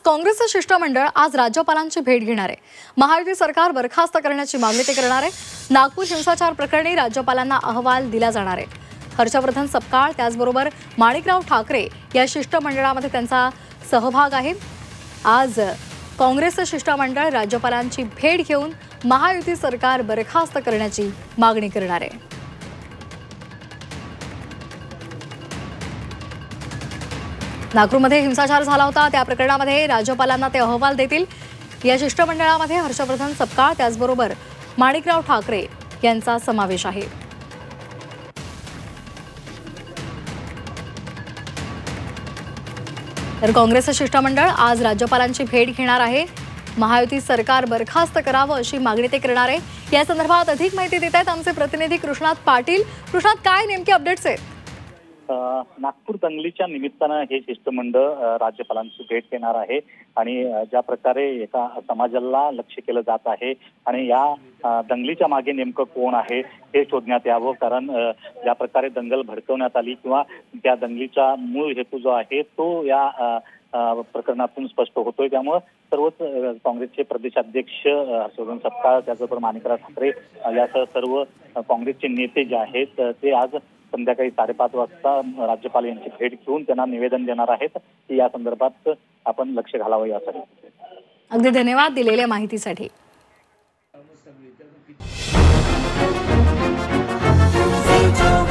काँग्रेसचं शिष्टमंडळ आज राज्यपालांची भेट घेणार आहे। महायुती सरकार बरखास्त करण्याची मागणी ते करणार आहे। नागपूर हिंसाचार प्रकरणी राज्यपालांना अहवाल दिला जाणार आहे। हर्षवर्धन सपकाळ त्याचबरोबर माणिकराव ठाकरे या शिष्टमंडळामध्ये त्यांचा सहभाग आहे। आज काँग्रेसचं शिष्टमंडळ राज्यपालांची भेट घेऊन महायुती सरकार बरखास्त करण्याची मागणी करणार आहे। नागपूरमध्ये हिंसाचार झाला होता, त्या प्रकरणामध्ये राज्यपालांना ते अहवाल देतील। या शिष्टमंडळामध्ये हर्षवर्धन सपकाळ त्याचबरोबर माणिकराव ठाकरे यांचा समावेश आहे। तर काँग्रेसचं शिष्टमंडळ आज राज्यपालांची भेट घेणार आहे। महायुती सरकार बरखास्त करावं अशी मागणी ते करणार आहे। या संदर्भात अधिक माहिती देत आहेत आमचे प्रतिनिधी कृष्णात पाटील। कृष्णात, काय नेमके अपडेट्स आहेत? नागपूर दंगलीच्या निमित्तानं हे शिष्टमंडळ राज्यपालांची भेट घेणार आहे आणि ज्या प्रकारे एका समाजाला लक्ष केलं जात आहे आणि या दंगलीच्या मागे नेमकं कोण आहे हे शोधण्यात यावं। कारण ज्या प्रकारे दंगल भडकवण्यात आली किंवा त्या दंगलीचा मूळ हेतू जो आहे तो या प्रकरणातून स्पष्ट होतोय। त्यामुळे सर्वच काँग्रेसचे प्रदेशाध्यक्ष हर्षवर्धन सपकाळ त्याचबरोबर माणिकराव ठाकरे यासह सर्व काँग्रेसचे नेते जे आहेत ते आज संध्याकाळी 5:30 वाजता राज्यपाल यांची भेट घेऊन त्यांना निवेदन देणार आहेत की या संदर्भात आपण लक्ष घालावं यासाठी। अगदी धन्यवाद दिलेल्या माहितीसाठी। Say